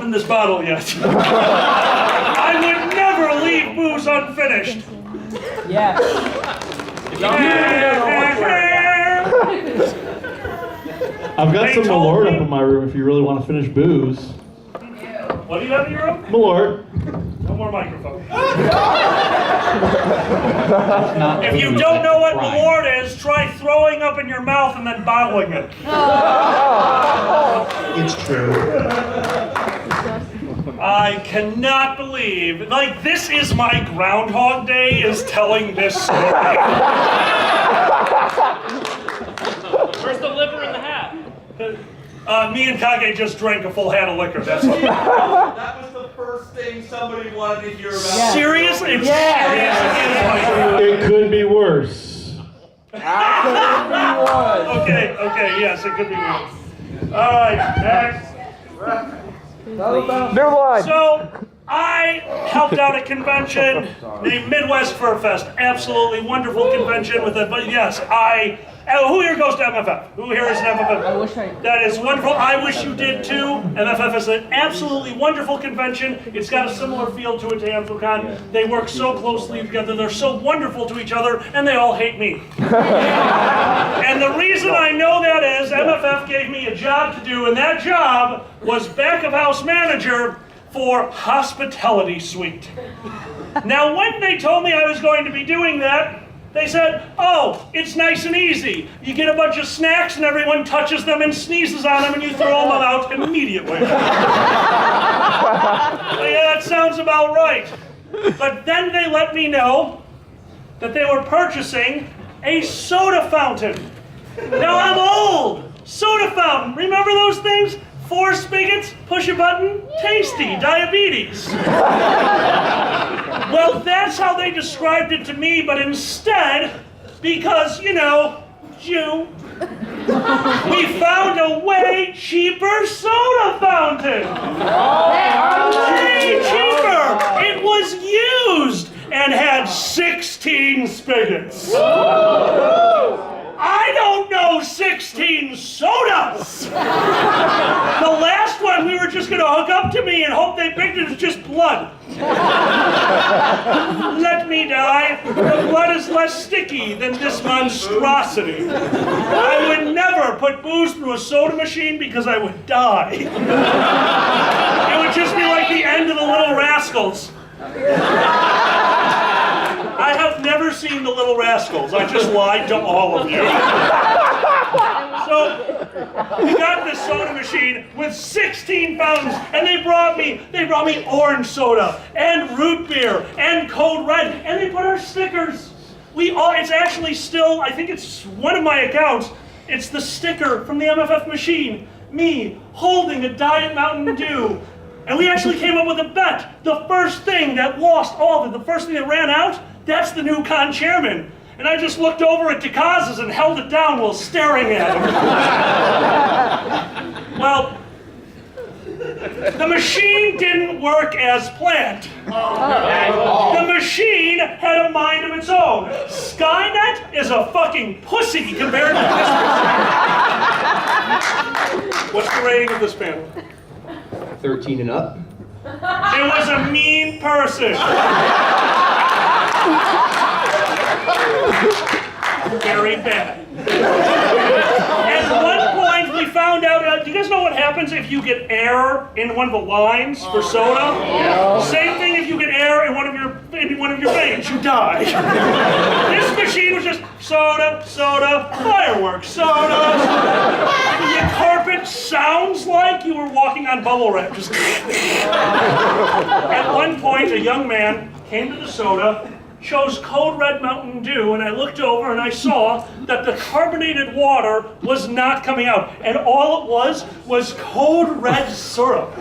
opened this bottle yet. I would never leave booze unfinished. Yeah. I've got They some told Malort me- up in my room if you really want to finish booze. What do you have in your room? Malort. No more microphone. If you don't know what Malort is, try throwing up in your mouth and then bottling it. It's true. I cannot believe, like, this is my Groundhog Day, is telling this story. Where's the liver in the hat? Me and Kage just drank a full hat of liquor, that's all. That was the first thing somebody wanted to hear about. Seriously? It could be worse. Okay, yes, it could be worse. Alright, next. So, I helped out a convention named Midwest Fur Fest. Absolutely wonderful convention with it. But yes, who here goes to MFF? Who here is an MFF? I wish I. That is wonderful. I wish you did too. MFF is an absolutely wonderful convention. It's got a similar feel to it to AmFuCon. They work so closely together. They're so wonderful to each other, and they all hate me. And the reason I know that is MFF gave me a job to do, and that job was back of house manager for Hospitality Suite. Now, when they told me I was going to be doing that, they said, oh, it's nice and easy. You get a bunch of snacks and everyone touches them and sneezes on them and you throw them out immediately. Yeah, that sounds about right. But then they let me know that they were purchasing a soda fountain. Now I'm old. Soda fountain, remember those things? 4 spigots, push a button, tasty, diabetes. Well, that's how they described it to me, but instead, because, you know, Jew, we found a way cheaper soda fountain. Way cheaper. It was used and had 16 spigots. I don't know 16 sodas! The last one we were just gonna hook up to me and hope they picked it as just blood. Let me die. The blood is less sticky than this monstrosity. I would never put booze through a soda machine because I would die. It would just be like the end of the Little Rascals. I have never seen the Little Rascals. I just lied to all of you. So, we got this soda machine with 16 fountains, and they brought me orange soda, and root beer, and Code Red, and they put our stickers. It's actually still, I think it's one of my accounts, it's the sticker from the MFF machine, me holding a Diet Mountain Dew. And we actually came up with a bet. The first thing that lost all of it, the first thing that ran out, that's the new con chairman. And I just looked over at DeCaz's and held it down while staring at him. Well, the machine didn't work as planned. The machine had a mind of its own. Skynet is a fucking pussy compared to this machine. What's the rating of this panel? 13 and up. It was a mean person. Very bad. At one point, we found out, do you guys know what happens if you get air in one of the lines for soda? Same thing if you get air in one of your veins, you die. This machine was just soda, fireworks, soda. The carpet sounds like you were walking on bubble wrap. Just At one point, a young man came to the soda, chose Code Red Mountain Dew, and I looked over and I saw that the carbonated water was not coming out, and all it was Code Red syrup.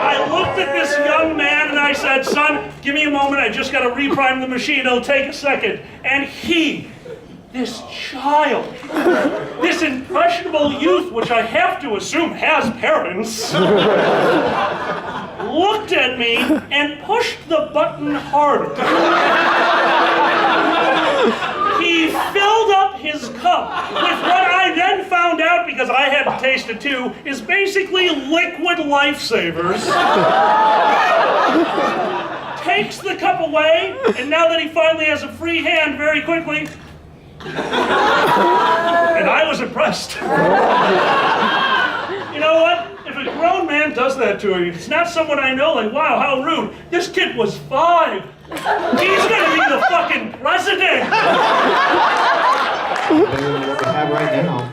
I looked at this young man and I said, son, give me a moment, I just gotta reprime the machine, it'll take a second. And this child, this impressionable youth, which I have to assume has parents, looked at me and pushed the button harder. He filled up his cup with what I then found out, because because I had to taste it too, is basically liquid lifesavers. Takes the cup away, and now that he finally has a free hand very quickly, and I was impressed. You know what? If a grown man does that to you, it's not someone I know, like, wow, how rude. This kid was 5. He's gonna be the fucking president. Better than what we have right now.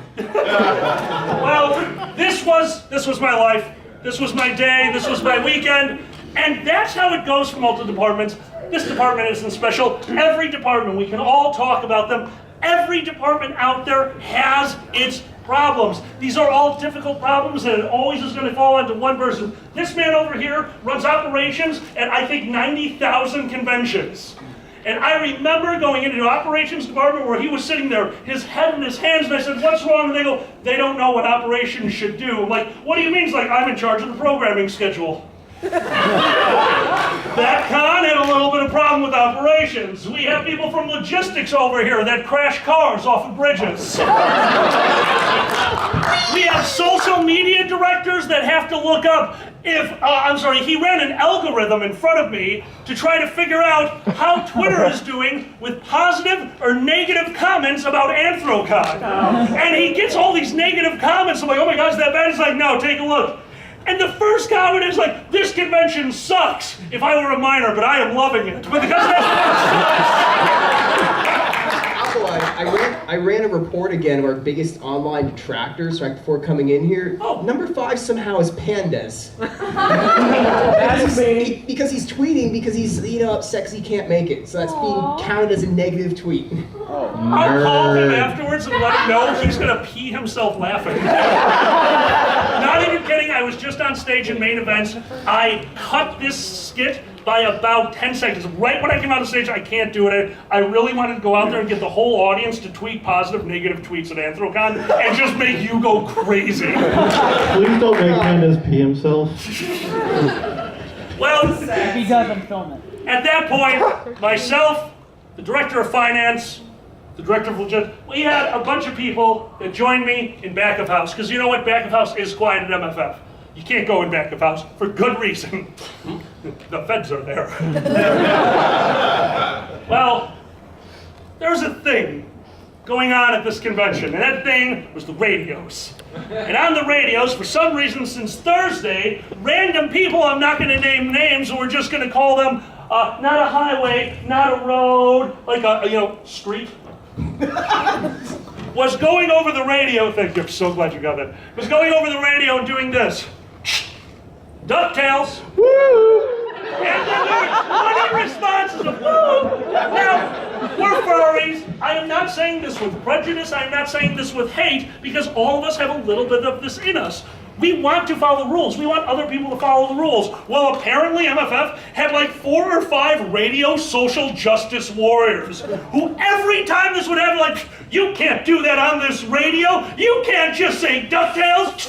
Well, this was my life. This was my day. This was my weekend. And that's how it goes for multiple departments. This department isn't special. Every department, we can all talk about them. Every department out there has its problems. These are all difficult problems, and it always is going to fall onto one person. This man over here runs operations at, I think, 90,000 conventions. And I remember going into the operations department where he was sitting there, his head in his hands, and I said, what's wrong? And they go, they don't know what operations should do. I'm like, what do you mean? He's like, I'm in charge of the programming schedule. That con had a little bit of problem with operations. We have people from logistics over here that crash cars off of bridges. We have social media directors that have to look up if, he ran an algorithm in front of me to try to figure out how Twitter is doing with positive or negative comments about Anthrocon. And he gets all these negative comments. I'm like, oh my gosh, is that bad? He's like, no, take a look. And the first comment is like, this convention sucks. If I were a minor, but I am loving it. But because that's I ran a report again of our biggest online detractors right before coming in here. Oh. Number 5 somehow is Pandas. because he's tweeting because he's upset because he can't make it. So that's being counted as a negative tweet. I'll call him afterwards and let him know he's gonna pee himself laughing. Not even kidding, I was just on stage in main events. I cut this skit by about 10 seconds. Right when I came out of stage, I can't do it. I really wanted to go out there and get the whole audience to tweet positive, negative tweets at Anthrocon and just make you go crazy. Please don't make Pandas pee himself. Well, If he doesn't, film it. at that point, myself, the director of finance, the director of legit, we had a bunch of people that joined me in back of house, because you know what, back of house is quiet at MFF. You can't go in back of house for good reason. The feds are there. Well, there's a thing going on at this convention, and that thing was the radios. And on the radios, for some reason, since Thursday, random people, I'm not going to name names, we're just going to call them not a highway, not a road, like a street. Was going over the radio. Thank you. I'm so glad you got that. Was going over the radio and doing this. DuckTales. Woo! And then there were 20 responses of woo! Now, we're furries. I am not saying this with prejudice. I am not saying this with hate, because all of us have a little bit of this in us. We want to follow the rules. We want other people to follow the rules. Well, apparently MFF had like 4 or 5 radio social justice warriors who every time this would happen, like, you can't do that on this radio. You can't just say DuckTales.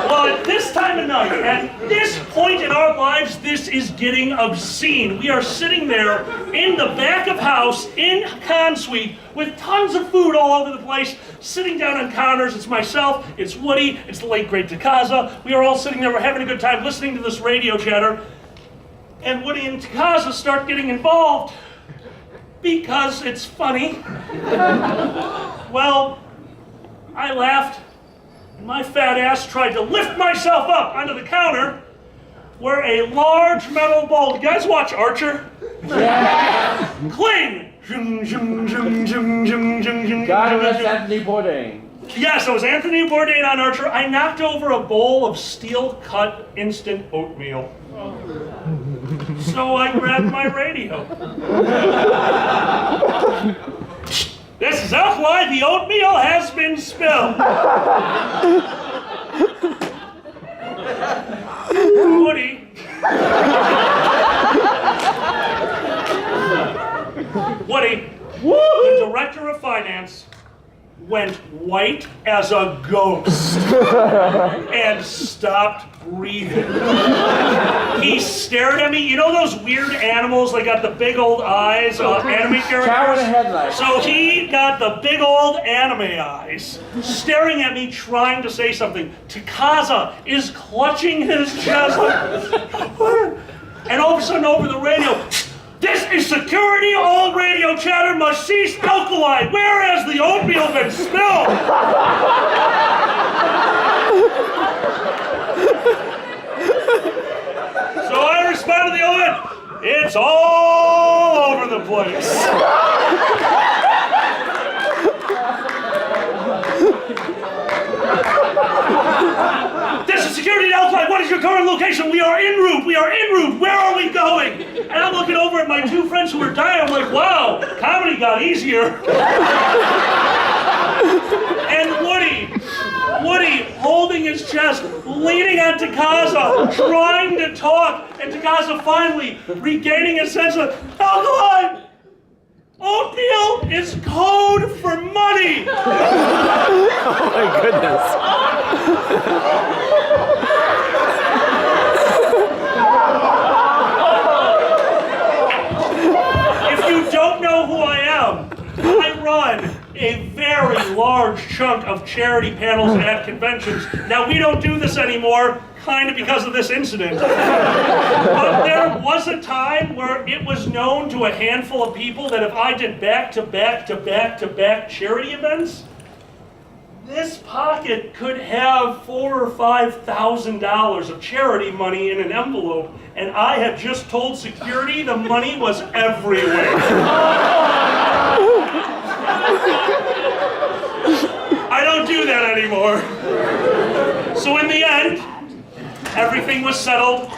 Well, at this time of night, at this point in our lives, this is getting obscene. We are sitting there in the back of house, in con suite, with tons of food all over the place, sitting down on counters. It's myself, it's Woody, it's the late great Takaza. We are all sitting there, we're having a good time listening to this radio chatter. And Woody and Takaza start getting involved because it's funny. Well, I laughed. My fat ass tried to lift myself up onto the counter where a large metal ball. You guys watch Archer? Yeah. Cling! God, that's Anthony Bourdain. Yes, it was Anthony Bourdain on Archer. I knocked over a bowl of steel-cut instant oatmeal. So I grabbed my radio. This is Alkali, the oatmeal has been spilled. Woody. Woody, the director of finance, went white as a ghost and stopped breathing. He stared at me. You know those weird animals that got the big old eyes, anime Cow in a characters? headlight. So he got the big old anime eyes, staring at me, trying to say something. Takaza is clutching his chest. And all of a sudden over the radio, "This is security, all radio chatter must cease, Alkali, where has the oatmeal been spilled?" So I responded to the other end, "It's all over the place." "This is security Alkali. What is your current location? We are en route. We are en route. Where are we going?" And I'm looking over at my two friends who were dying. I'm like, wow, comedy got easier. And Woody, holding his chest, leaning on Takaza, trying to talk, and Takaza finally regaining his sense of, "Alkali, oatmeal is code for money." Oh my goodness. If you don't know who I am, I run a very large chunk of charity panels at conventions. Now, we don't do this anymore, kind of because of this incident. But there was a time where it was known to a handful of people that if I did back-to-back charity events, this pocket could have $4,000 or $5,000 of charity money in an envelope, and I had just told security the money was everywhere. I don't do that anymore. So in the end, everything was settled.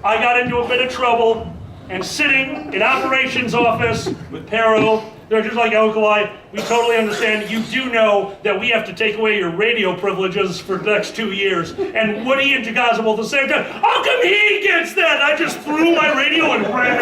I got into a bit of trouble, and sitting in operations office with Pero, they're just like, "Alkali, we totally understand. You do know that we have to take away your radio privileges for the next 2 years." And Woody and Takaza both at the same time, "How come he gets that?" I just threw my radio and ran.